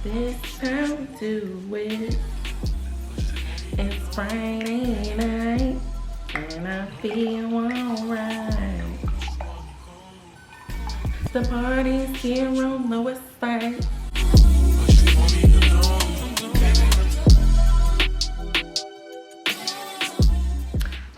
This time we do it. It's Friday night and I feel alright. The party's here on the west side.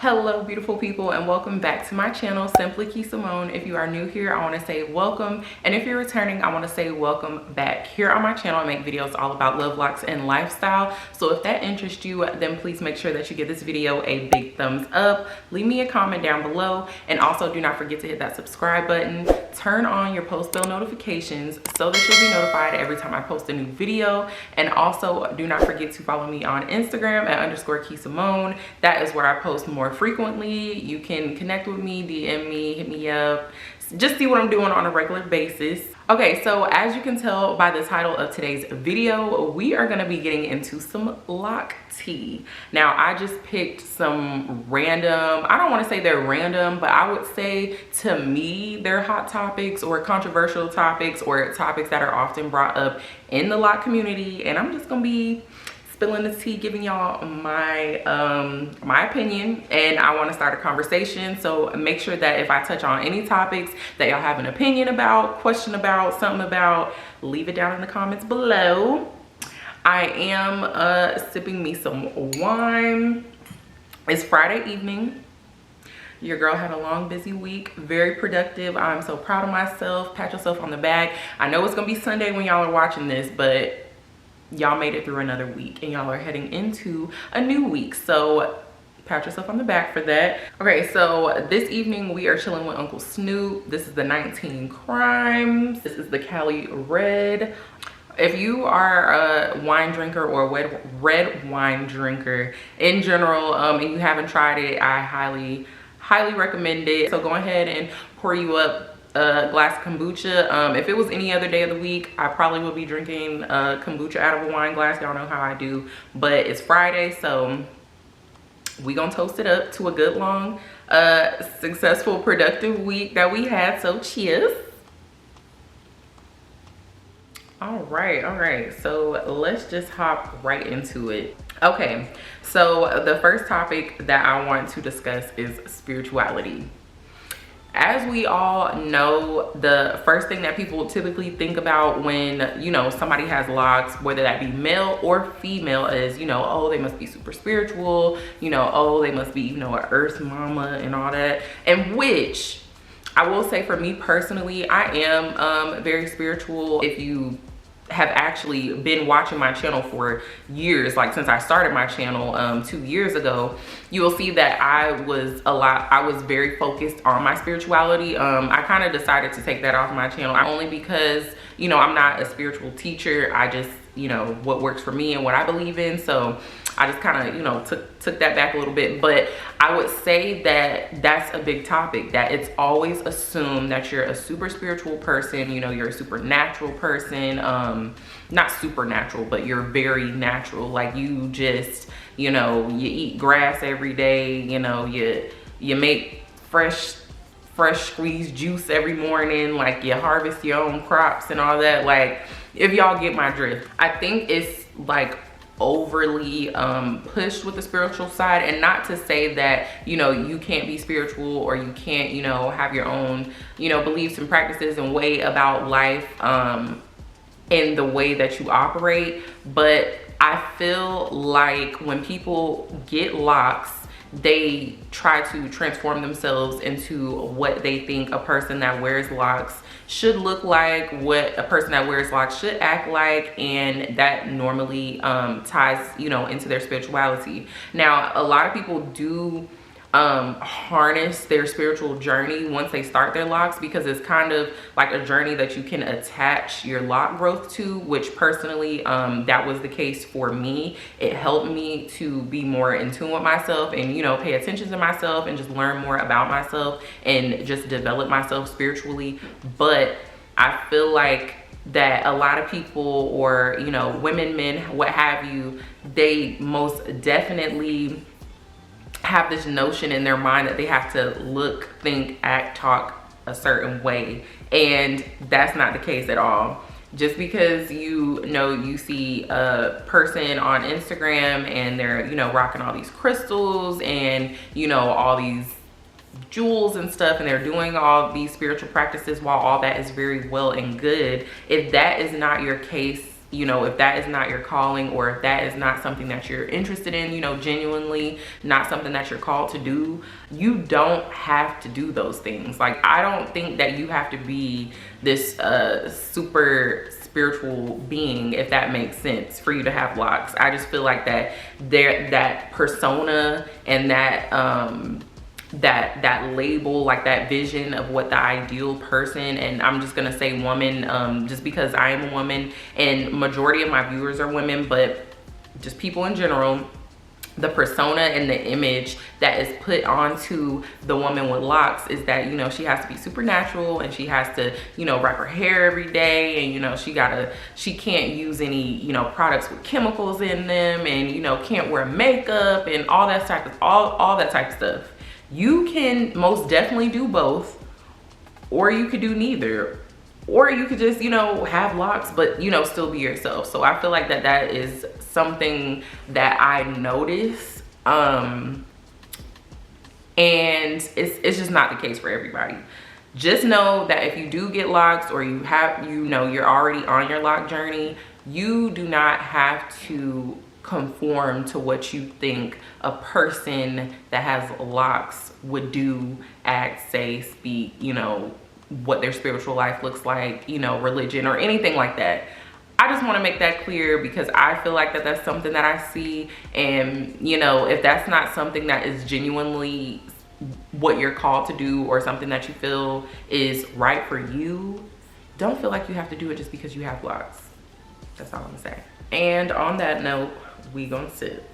Hello beautiful people, and welcome back to my channel, Simply Kee Samone. If you are new here, I want to say welcome, and if you're returning, I want to say welcome back. Here on my channel I make videos all about love, locks, and lifestyle, so if that interests you, then please make sure that you give this video a big thumbs up, leave me a comment down below, and also do not forget to hit that subscribe button, turn on your post bell notifications so that you'll be notified every time I post a new video. And also do not forget to follow me on Instagram at _Kee Samone. That is where I post more frequently. You can connect with me, DM me, hit me up, just see what I'm doing on a regular basis. Okay, so as you can tell by the title of today's video, we are going to be getting into some Loc tea. Now, I just picked some random, I don't want to say they're random, but I would say to me they're hot topics or controversial topics or topics that are often brought up in the Loc community, and I'm just going to be spilling the tea, giving y'all my my opinion, and I want to start a conversation. So make sure that if I touch on any topics that y'all have an opinion about, question about, something about, leave it down in the comments below. I am sipping me some wine. It's Friday evening. Your girl had a long, busy week, very productive. I'm so proud of myself. Pat yourself on the back. I know it's gonna be Sunday when y'all are watching this, but y'all made it through another week and y'all are heading into a new week, so pat yourself on the back for that. Okay, so this evening we are chilling with Uncle Snoop. This is the 19 Crimes. This is the Cali Red. If you are a wine drinker or a red wine drinker in general, and you haven't tried it, I highly recommend it. So go ahead and pour you up a glass of kombucha. If it was any other day of the week, I probably would be drinking kombucha out of a wine glass. Y'all know how I do, but it's Friday, so we gonna toast it up to a good, long, successful, productive week that we had. So cheers. All right, so let's just hop right into it. Okay, so the first topic that I want to discuss is spirituality. As we all know, the first thing that people typically think about when, you know, somebody has locks, whether that be male or female, is, you know, oh, they must be super spiritual, you know, oh, they must be, you know, an earth mama and all that. And which I will say, for me personally, I am very spiritual. If you have actually been watching my channel for years, like since I started my channel 2 years ago, you will see that I was very focused on my spirituality. I kind of decided to take that off my channel only because, you know, I'm not a spiritual teacher. I just, you know, what works for me and what I believe in. So I just kind of, you know, took that back a little bit. But I would say that that's a big topic, that it's always assumed that you're a super spiritual person, you know, you're a supernatural person. Not supernatural, but you're very natural. Like, you just, you know, you eat grass every day, you know, you make fresh squeezed juice every morning, like you harvest your own crops and all that. Like, if y'all get my drift. I think it's like overly pushed with the spiritual side, and not to say that, you know, you can't be spiritual or you can't, you know, have your own, you know, beliefs and practices and way about life in the way that you operate. But I feel like when people get locks, they try to transform themselves into what they think a person that wears locks should look like, what a person that wears locks should act like, and that normally ties, you know, into their spirituality. Now, a lot of people do harness their spiritual journey once they start their locks, because it's kind of like a journey that you can attach your lock growth to, which personally that was the case for me. It helped me to be more in tune with myself and, you know, pay attention to myself and just learn more about myself and just develop myself spiritually. But I feel like that a lot of people, or, you know, women, men, what have you, they most definitely have this notion in their mind that they have to look, think, act, talk a certain way, and that's not the case at all. Just because you see a person on Instagram and they're, rocking all these crystals and, all these jewels and stuff, and they're doing all these spiritual practices, while all that is very well and good, if that is not your case, if that is not your calling, or if that is not something that you're interested in, genuinely not something that you're called to do, you don't have to do those things. Like, I don't think that you have to be this super spiritual being, if that makes sense, for you to have locks. I just feel like that persona and that label, like that vision of what the ideal person, and I'm just gonna say woman, just because I am a woman and majority of my viewers are women, but just people in general, the persona and the image that is put onto the woman with locks is that, she has to be supernatural, and she has to, wrap her hair every day, and, she can't use any, products with chemicals in them, and, can't wear makeup and all that type of stuff. You can most definitely do both, or you could do neither, or you could just, have locks, but, still be yourself. So I feel like that is something that I notice. And it's just not the case for everybody. Just know that if you do get locks, or you have, you're already on your lock journey, you do not have to conform to what you think a person that has locks would do, act, say, speak, what their spiritual life looks like, religion or anything like that. I just want to make that clear, because I feel like that's something that I see, and if that's not something that is genuinely what you're called to do, or something that you feel is right for you, don't feel like you have to do it just because you have locks. That's all I'm gonna say. And on that note, we gonna sit.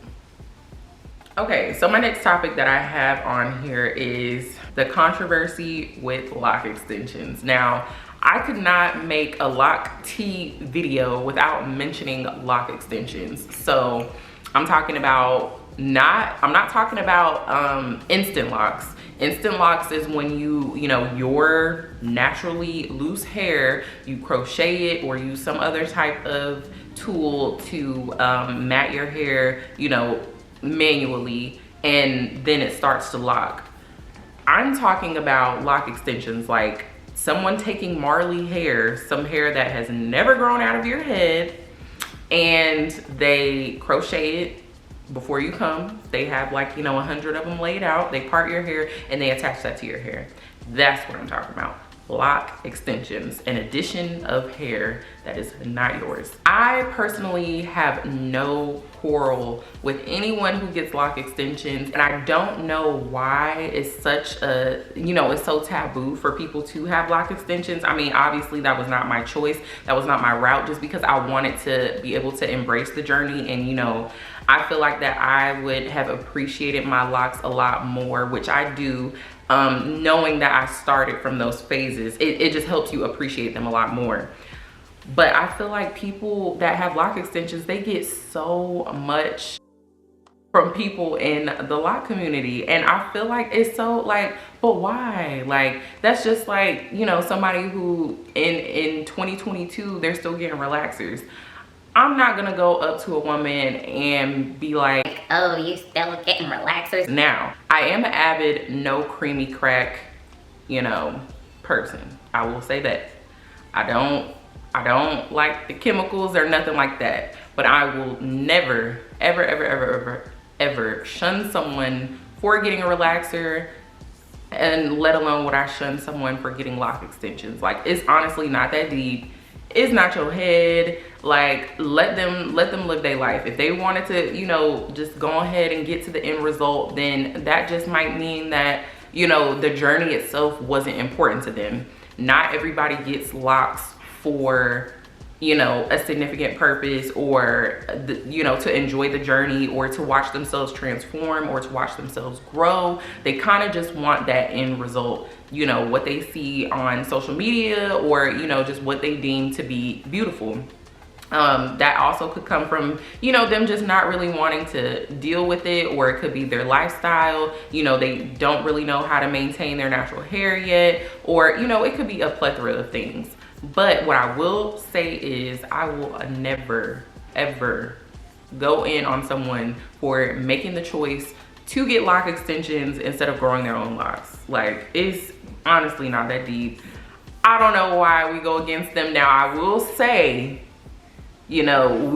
Okay, so my next topic that I have on here is the controversy with lock extensions. Now, I could not make a lock tea video without mentioning lock extensions. So I'm talking about I'm not talking about instant locks. Instant locks is when your naturally loose hair, you crochet it or use some other type of tool to mat your hair, manually, and then it starts to lock. I'm talking about lock extensions, like someone taking Marley hair, some hair that has never grown out of your head, and they crochet it before you come. They have 100 of them laid out. They part your hair and they attach that to your hair. That's what I'm talking about. Lock extensions, an addition of hair that is not yours. I personally have no quarrel with anyone who gets lock extensions, and I don't know why it's such a, it's so taboo for people to have lock extensions. I mean, obviously that was not my choice. That was not my route, just because I wanted to be able to embrace the journey, and I feel like that I would have appreciated my locks a lot more, which I do. Knowing that I started from those phases, it just helps you appreciate them a lot more. But I feel like people that have lock extensions, they get so much from people in the lock community, and I feel like it's so but why? That's just somebody who in 2022, they're still getting relaxers. I'm not gonna go up to a woman and be like, oh, you still getting relaxers? Now, I am an avid no creamy crack, person. I will say that. I don't like the chemicals or nothing like that. But I will never, ever, ever, ever, ever, ever shun someone for getting a relaxer, and let alone would I shun someone for getting lock extensions. It's honestly not that deep. It's not your head. Let them live their life. If they wanted to, just go ahead and get to the end result, then that just might mean that, the journey itself wasn't important to them. Not everybody gets locks for, a significant purpose, or, to enjoy the journey, or to watch themselves transform, or to watch themselves grow. They kind of just want that end result, what they see on social media, or, just what they deem to be beautiful. That also could come from, them just not really wanting to deal with it, or it could be their lifestyle. They don't really know how to maintain their natural hair yet, or, it could be a plethora of things. But what I will say is I will never, ever go in on someone for making the choice to get lock extensions instead of growing their own locks. Like, it's honestly not that deep. I don't know why we go against them. Now, I will say, you know,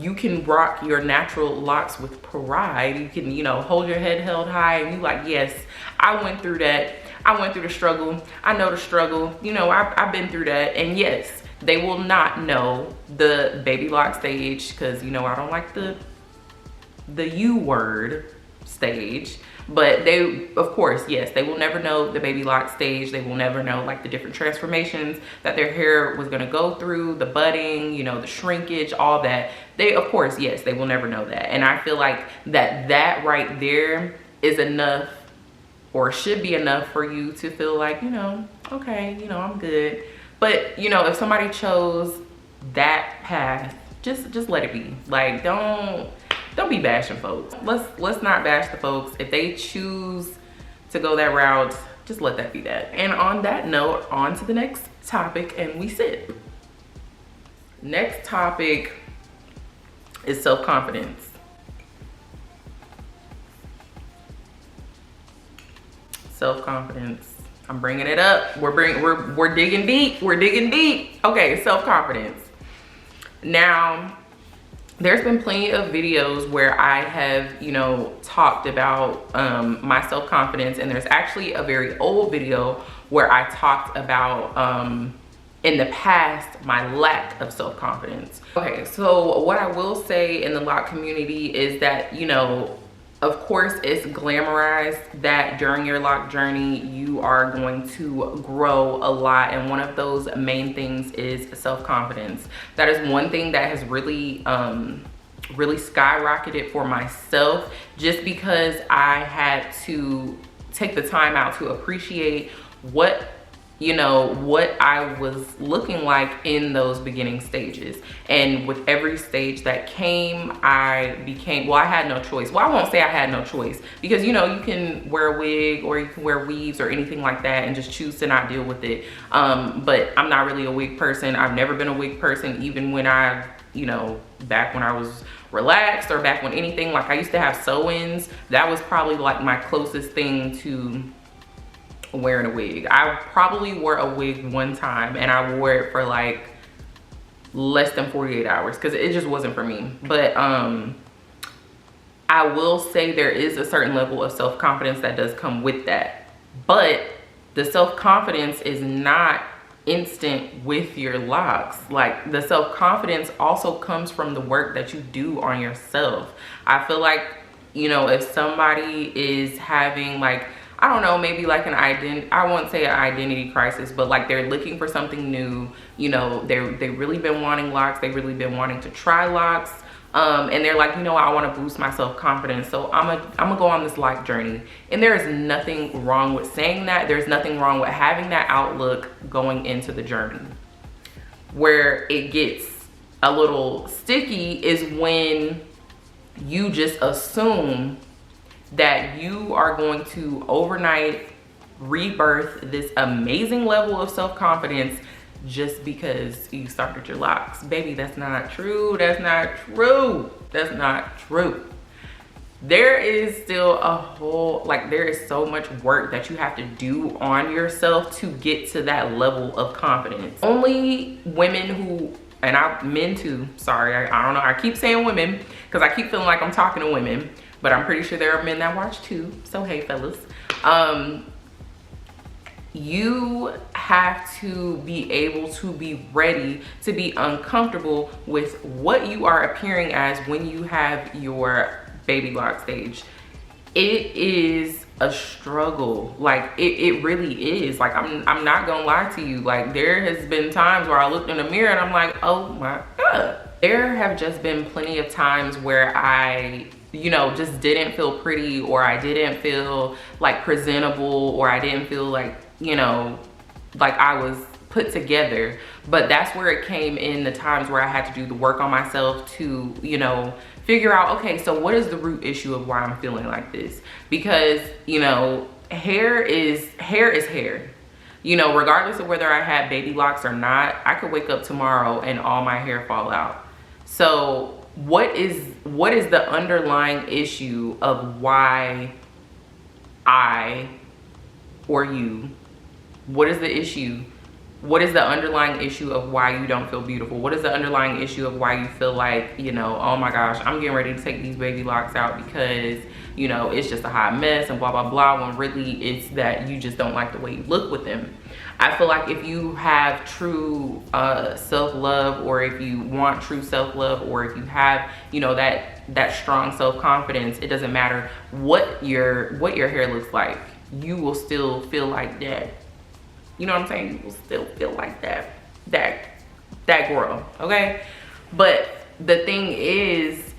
you can rock your natural locks with pride. You can, you know, hold your head held high and you like, yes, I went through that. I went through the struggle. I know the struggle. You know, I've been through that. And yes, they will not know the baby lock stage, because, you know, I don't like the U word stage. But they, of course, yes, they will never know the baby lock stage. They will never know like the different transformations that their hair was gonna go through, the budding, you know, the shrinkage, all that. They, of course, yes, they will never know that. And I feel like that right there is enough, or should be enough, for you to feel like, you know, okay, you know, I'm good. But, you know, if somebody chose that path, just let it be. Like, don't be bashing folks. Let's not bash the folks. If they choose to go that route, just let that be that. And on that note, on to the next topic, and we sit. Next topic is self-confidence. Self-confidence. I'm bringing it up. We're digging deep. We're digging deep. Okay, self-confidence. Now, there's been plenty of videos where I have, you know, talked about my self-confidence, and there's actually a very old video where I talked about in the past my lack of self-confidence. Okay, so what I will say in the lock community is that, you know, of course it's glamorized that during your lock journey you are going to grow a lot, and one of those main things is self-confidence. That is one thing that has really really skyrocketed for myself, just because I had to take the time out to appreciate what, you know, what I was looking like in those beginning stages. And with every stage that came, I became, well, I had no choice. Well, I won't say I had no choice, because, you know, you can wear a wig or you can wear weaves or anything like that and just choose to not deal with it. But I'm not really a wig person. I've never been a wig person, even when I, you know, back when I was relaxed, or back when anything, like I used to have sew-ins. That was probably like my closest thing to wearing a wig. I probably wore a wig one time, and I wore it for like less than 48 hours because it just wasn't for me. But I will say there is a certain level of self-confidence that does come with that, but the self-confidence is not instant with your locks. Like, the self-confidence also comes from the work that you do on yourself. I feel like, you know, if somebody is having like, I don't know, maybe like an I won't say an identity crisis, but like they're looking for something new, you know, they've really been wanting locks, they've really been wanting to try locks, and they're like, you know, I want to boost my self-confidence, so I'm gonna go on this lock journey. And there is nothing wrong with saying that. There's nothing wrong with having that outlook going into the journey. Where it gets a little sticky is when you just assume that you are going to overnight rebirth this amazing level of self-confidence just because you started your locks. Baby, that's not true. That's not true. That's not true. There is still a whole, like, there is so much work that you have to do on yourself to get to that level of confidence. Only women who, and men too, sorry, I don't know, I keep saying women because I keep feeling like I'm talking to women, but I'm pretty sure there are men that watch too. So hey, fellas. You have to be able to be ready to be uncomfortable with what you are appearing as when you have your baby lock stage. It is a struggle. Like, it really is. Like, I'm not gonna lie to you. Like, there has been times where I looked in the mirror and I'm like, oh my God. There have just been plenty of times where I, you know, just didn't feel pretty, or I didn't feel like presentable, or I didn't feel like, you know, like I was put together. But that's where it came in, the times where I had to do the work on myself to, you know, figure out, okay, so what is the root issue of why I'm feeling like this? Because, you know, hair is hair. You know, regardless of whether I had baby locks or not, I could wake up tomorrow and all my hair fall out. So what is the underlying issue of why I or you, what is the issue? What is the underlying issue of why you don't feel beautiful? What is the underlying issue of why you feel like, you know, oh my gosh, I'm getting ready to take these baby locks out because, you know, it's just a hot mess and blah, blah, blah, when really it's that you just don't like the way you look with them. I feel like if you have true self-love, or if you want true self-love, or if you have, you know, that strong self-confidence, it doesn't matter what your hair looks like. You will still feel like that. You know what I'm saying? You will still feel like that girl, okay? But the thing is,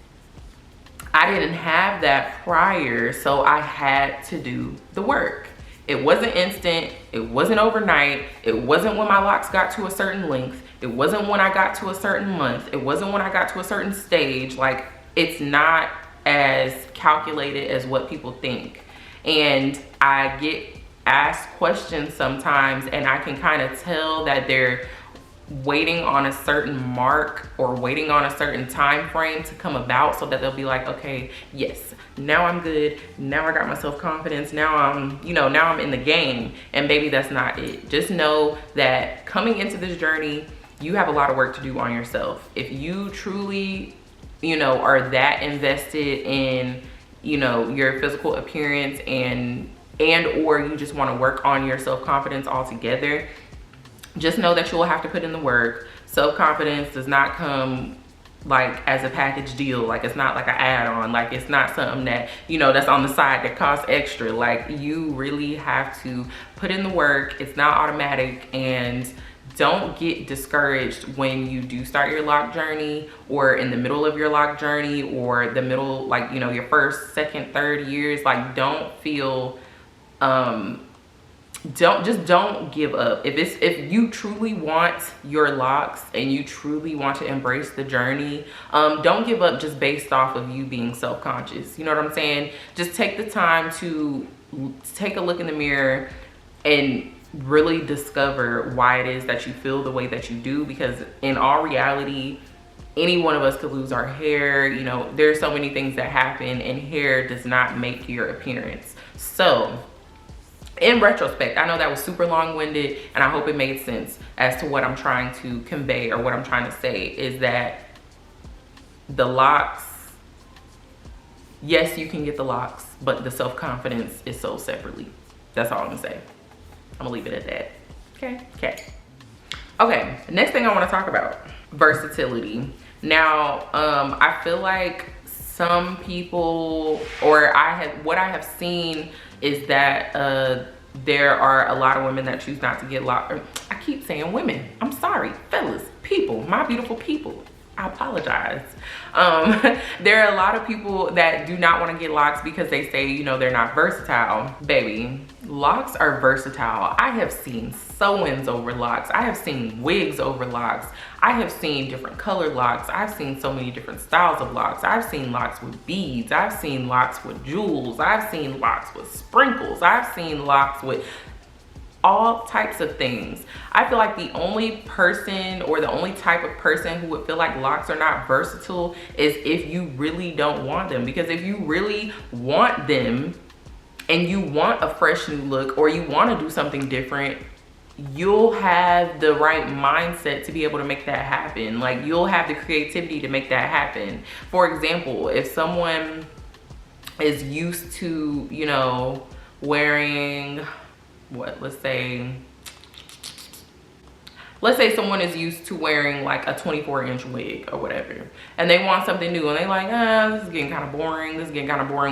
I didn't have that prior, so I had to do the work. It wasn't instant, it wasn't overnight, it wasn't when my locks got to a certain length, it wasn't when I got to a certain month, it wasn't when I got to a certain stage. Like, it's not as calculated as what people think. And I get asked questions sometimes, and I can kind of tell that they're waiting on a certain mark or waiting on a certain time frame to come about, so that they'll be like, okay, yes, now I'm good, now I got my self-confidence, now I'm, you know, now I'm in the game. And baby, that's not it. Just know that coming into this journey, you have a lot of work to do on yourself. If you truly, you know, are that invested in, you know, your physical appearance and or you just want to work on your self-confidence altogether, just know that you will have to put in the work. Self-confidence does not come like as a package deal. Like, it's not like an add-on. Like, it's not something that, you know, that's on the side that costs extra. Like, you really have to put in the work. It's not automatic. And don't get discouraged when you do start your lock journey, or in the middle of your lock journey, or the middle, like, you know, your first, second, third years. Like, don't feel don't give up. If you truly want your locks and you truly want to embrace the journey, don't give up just based off of you being self-conscious. You know what I'm saying? Just take the time to take a look in the mirror and really discover why it is that you feel the way that you do, because in all reality, any one of us could lose our hair. You know, there's so many things that happen, and hair does not make your appearance. So in retrospect, I know that was super long-winded, and I hope it made sense as to what I'm trying to convey, or what I'm trying to say is that the locks, yes, you can get the locks, but the self-confidence is sold separately. That's all I'm gonna say. I'm gonna leave it at that. Okay, next thing I want to talk about, versatility. Now, I feel like some people, or what I have seen is that there are a lot of women that choose not to get locked. I keep saying women, I'm sorry, fellas, people, my beautiful people, I apologize. There are a lot of people that do not want to get locks because they say, you know, they're not versatile. Baby, locks are versatile. I have seen sew-ins over locks. I have seen wigs over locks. I have seen different color locks. I've seen so many different styles of locks. I've seen locks with beads. I've seen locks with jewels. I've seen locks with sprinkles. I've seen locks with all types of things. I feel like the only person, or the only type of person who would feel like locks are not versatile is if you really don't want them. Because if you really want them and you want a fresh new look, or you want to do something different, you'll have the right mindset to be able to make that happen. Like, you'll have the creativity to make that happen. For example, if someone is used to, you know, wearing let's say someone is used to wearing like a 24-inch wig or whatever, and they want something new, and they like, this is getting kind of boring,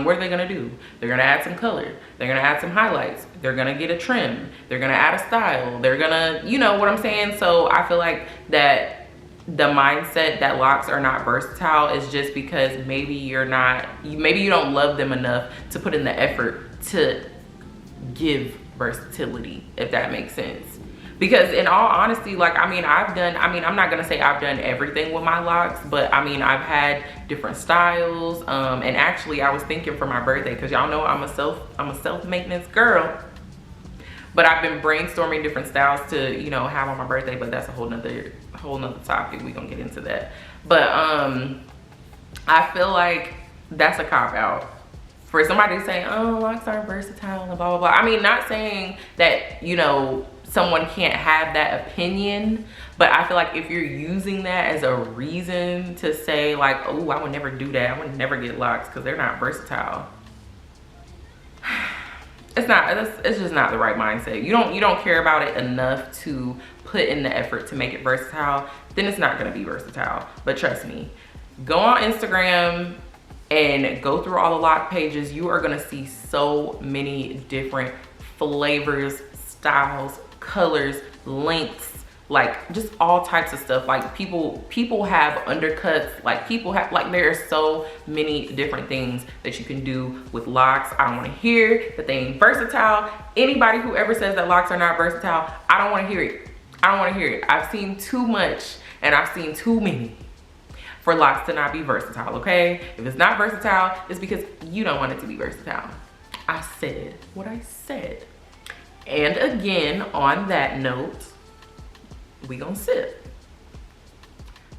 what are they gonna do? They're gonna add some color, they're gonna add some highlights, they're gonna get a trim, they're gonna add a style, they're gonna, you know what I'm saying? So I feel like that the mindset that locks are not versatile is just because maybe you don't love them enough to put in the effort to give versatility, if that makes sense. Because in all honesty, like, I'm not gonna say I've done everything with my locks, but I mean, I've had different styles. And actually I was thinking for my birthday, because y'all know I'm a self-maintenance girl. But I've been brainstorming different styles to, you know, have on my birthday, but that's a whole nother topic. We gonna get into that. But I feel like that's a cop out for somebody to say, oh, locks aren't versatile and blah blah blah. I mean, not saying that, you know, someone can't have that opinion, but I feel like if you're using that as a reason to say like, oh, I would never do that, I would never get locks because they're not versatile, it's just not the right mindset. You don't care about it enough to put in the effort to make it versatile, then it's not going to be versatile. But trust me, go on Instagram and go through all the lock pages. You are going to see so many different flavors, styles, colors, lengths, like just all types of stuff. Like people have undercuts, like people have, like there are so many different things that you can do with locks. I don't want to hear that they ain't versatile. Anybody who ever says that locks are not versatile, I don't want to hear it. I don't want to hear it. I've seen too much and I've seen too many for locks to not be versatile, okay? If it's not versatile, it's because you don't want it to be versatile. I said what I said. And again, on that note, we gonna sip.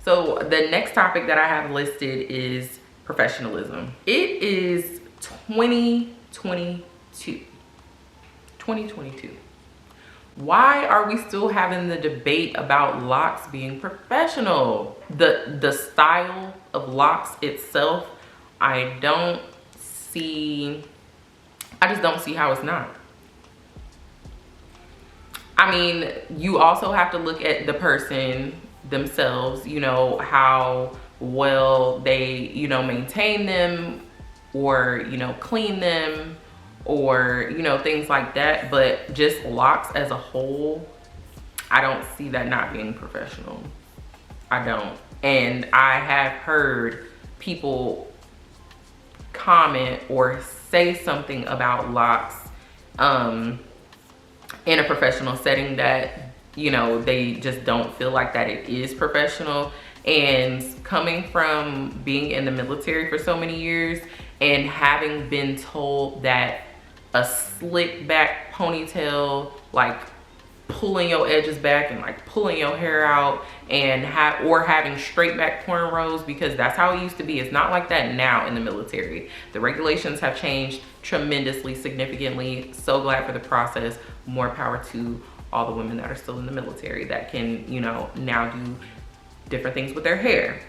So the next topic that I have listed is professionalism. It is 2022. Why are we still having the debate about locks being professional? The style of locks itself, I just don't see how it's not. I mean, you also have to look at the person themselves, you know, how well they, you know, maintain them or, you know, clean them or, you know, things like that. But just locks as a whole, I don't see that not being professional. I don't. And I have heard people comment or say something about locks in a professional setting that, you know, they just don't feel like that it is professional. And coming from being in the military for so many years and having been told that a slick back ponytail, like pulling your edges back and like pulling your hair out and having straight back cornrows, because that's how it used to be. It's not like that now in the military. The regulations have changed tremendously, significantly. So glad for the process. More power to all the women that are still in the military that can, you know, now do different things with their hair.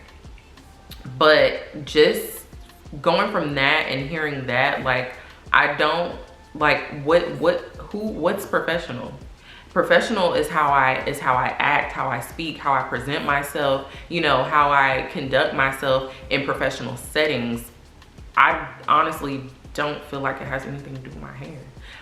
But just going from that and hearing that, like, I don't like what's professional? Professional is how I act, how I speak, how I present myself, you know, how I conduct myself in professional settings. I honestly don't feel like it has anything to do with my hair.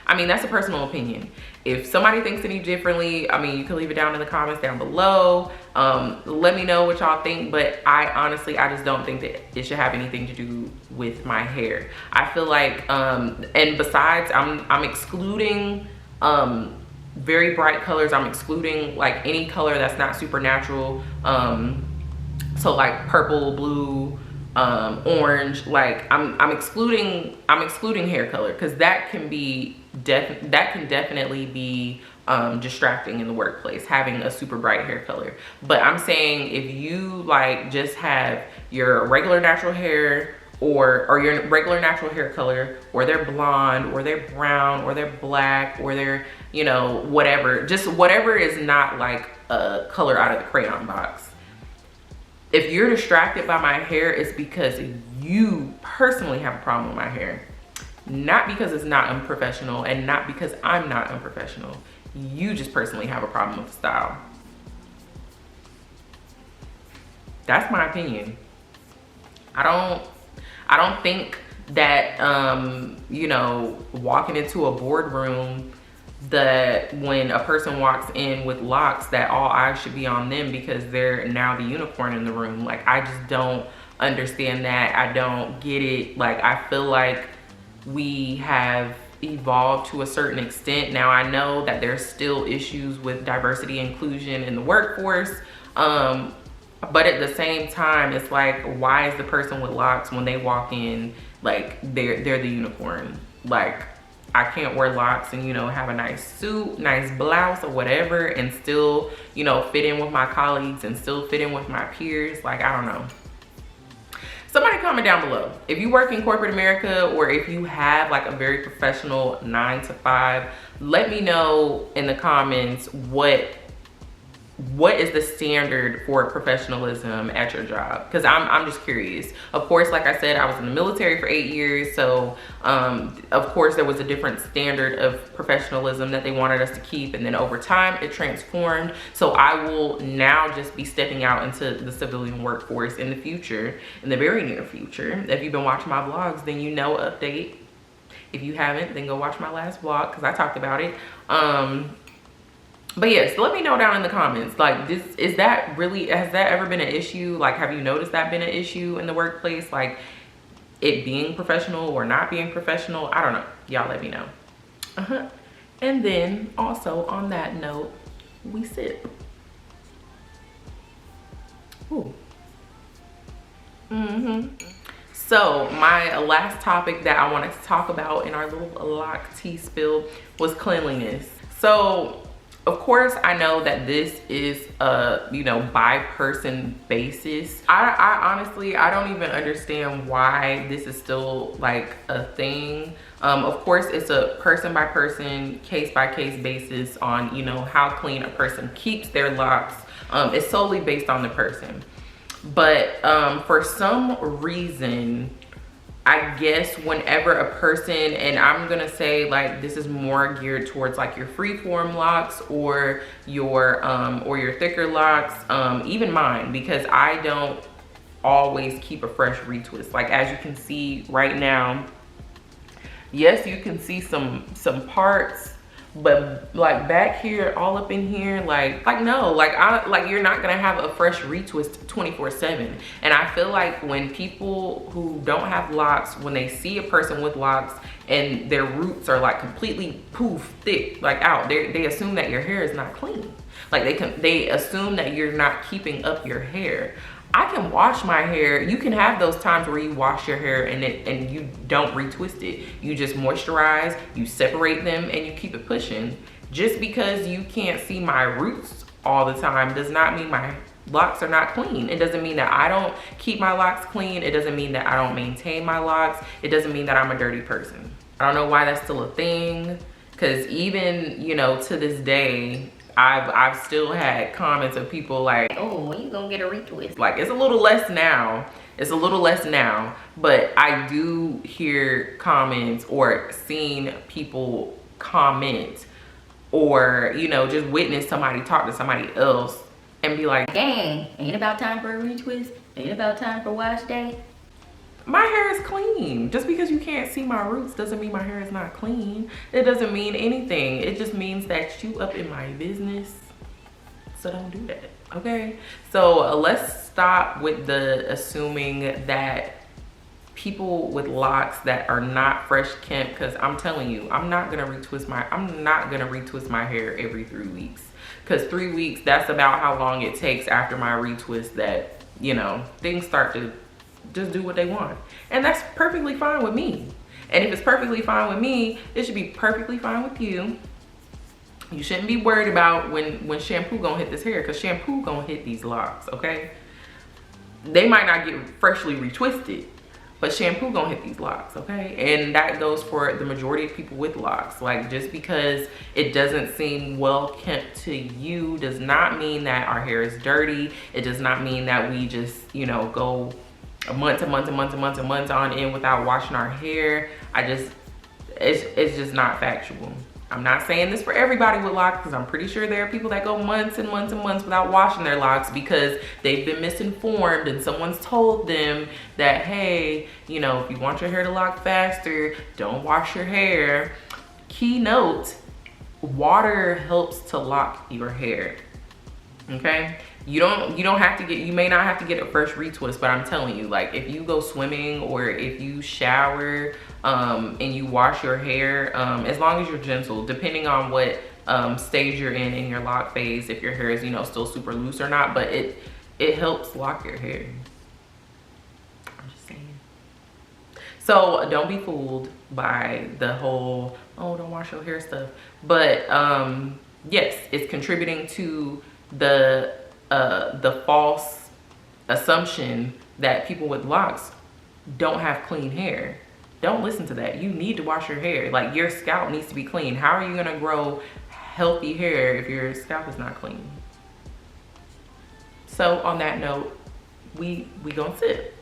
I mean, that's a personal opinion. If somebody thinks any differently, I mean, you can leave it down in the comments down below. Let me know what y'all think, but I just don't think that it should have anything to do with my hair. I feel like, and besides, I'm excluding very bright colors. I'm excluding like any color that's not supernatural. So like purple, blue, orange, like I'm excluding hair color, because that can definitely be distracting in the workplace, having a super bright hair color. But I'm saying if you like just have your regular natural hair or your regular natural hair color, or they're blonde or they're brown or they're black or they're, you know, whatever, just whatever is not like a color out of the crayon box. If you're distracted by my hair, it's because you personally have a problem with my hair. Not because it's not unprofessional and not because I'm not unprofessional. You just personally have a problem with style. That's my opinion. I don't think that, you know, walking into a boardroom, that when a person walks in with locks, that all eyes should be on them because they're now the unicorn in the room. Like, I just don't understand that. I don't get it. Like, I feel like we have evolved to a certain extent. Now, I know that there's still issues with diversity and inclusion in the workforce. But at the same time, it's like, why is the person with locks, when they walk in, like they're the unicorn? Like, I can't wear locks and, you know, have a nice suit, nice blouse or whatever, and still, you know, fit in with my colleagues and still fit in with my peers. Like, I don't know. Somebody comment down below if you work in corporate America, or if you have like a very professional 9 to 5. Let me know in the comments what is the standard for professionalism at your job, because I'm just curious. Of course, like I said, I was in the military for 8 years, so of course there was a different standard of professionalism that they wanted us to keep, and then over time it transformed. So I will now just be stepping out into the civilian workforce in the future, in the very near future. If you've been watching my vlogs, then you know update. If you haven't, then go watch my last vlog because I talked about it. But yes, let me know down in the comments, like, has that ever been an issue? Like, have you noticed that been an issue in the workplace, like it being professional or not being professional? I don't know, y'all let me know. And then also on that note, we sip. Ooh. So my last topic that I wanted to talk about in our little Loc tea spill was cleanliness. So of course, I know that this is a, you know, by person basis. I honestly, I don't even understand why this is still like a thing. Of course, it's a person by person, case by case basis on, you know, how clean a person keeps their locks. It's solely based on the person. But for some reason, I guess whenever a person, and I'm gonna say like this is more geared towards like your freeform locks or your thicker locks, even mine, because I don't always keep a fresh retwist. Like as you can see right now, yes, you can see some parts, but like back here, all up in here, like no, like you're not gonna have a fresh retwist 24/7. And I feel like when people who don't have locks, when they see a person with locks and their roots are like completely poof thick, like out, they assume that your hair is not clean. Like they assume that you're not keeping up your hair. I can wash my hair. You can have those times where you wash your hair and you don't retwist it. You just moisturize, you separate them, and you keep it pushing. Just because you can't see my roots all the time does not mean my locks are not clean. It doesn't mean that I don't keep my locks clean. It doesn't mean that I don't maintain my locks. It doesn't mean that I'm a dirty person. I don't know why that's still a thing, because even, you know, to this day, I've still had comments of people like, oh, when you gonna get a retwist? Like, it's a little less now. It's a little less now, but I do hear comments or seen people comment or, you know, just witness somebody talk to somebody else and be like, dang, ain't about time for a retwist? Ain't about time for wash day? My hair is clean. Just because you can't see my roots doesn't mean my hair is not clean. It doesn't mean anything. It just means that you up in my business. So don't do that, okay? So let's stop with the assuming that people with locks that are not fresh kempt, because I'm telling you, I'm not gonna retwist my hair every 3 weeks. Because 3 weeks, that's about how long it takes after my retwist that, you know, things start to just do what they want. And that's perfectly fine with me. And if it's perfectly fine with me, it should be perfectly fine with you. You shouldn't be worried about when shampoo gonna hit this hair, because shampoo gonna hit these locks, okay? They might not get freshly retwisted, but shampoo gonna hit these locks, okay? And that goes for the majority of people with locks. Like, just because it doesn't seem well kept to you does not mean that our hair is dirty. It does not mean that we just, you know, go months on end without washing our hair. It's just not factual. I'm not saying this for everybody with locks, because I'm pretty sure there are people that go months and months without washing their locks because they've been misinformed and someone's told them that, hey, you know, if you want your hair to lock faster, don't wash your hair. Key note, water helps to lock your hair, okay? You don't have to get, you may not have to get a fresh retwist, but I'm telling you, like, if you go swimming or if you shower and you wash your hair, as long as you're gentle, depending on what stage you're in your lock phase, if your hair is, you know, still super loose or not, but it helps lock your hair. I'm just saying. So don't be fooled by the whole, oh, don't wash your hair stuff. But yes, it's contributing to the false assumption that people with locks don't have clean hair. Don't listen to that. You need to wash your hair. Like, your scalp needs to be clean. How are you gonna grow healthy hair if your scalp is not clean? So on that note, we gonna sit.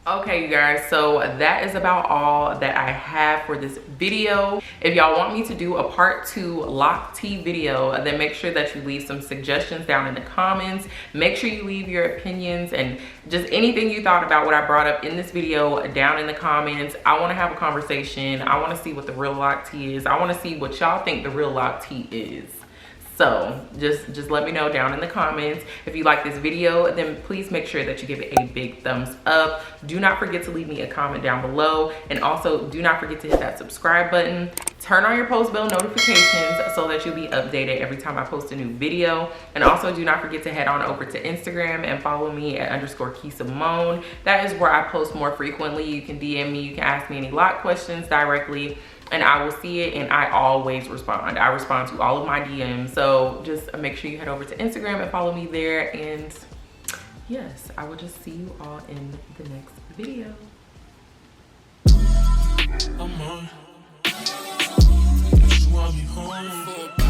Okay, you guys, so that is about all that I have for this video. If y'all want me to do a part 2 lock tea video, then make sure that you leave some suggestions down in the comments. Make sure you leave your opinions and just anything you thought about what I brought up in this video down in the comments. I want to have a conversation. I want to see what the real lock tea is. I want to see what y'all think the real lock tea is. So just let me know down in the comments. If you like this video, then please make sure that you give it a big thumbs up. Do not forget to leave me a comment down below. And also do not forget to hit that subscribe button. Turn on your post bell notifications so that you'll be updated every time I post a new video. And also do not forget to head on over to Instagram and follow me at _Kee Samone. That is where I post more frequently. You can DM me, you can ask me any lock questions directly, and I will see it, and I always respond. I respond to all of my DMs. So just make sure you head over to Instagram and follow me there. And yes, I will just see you all in the next video. I'm on. You want me home.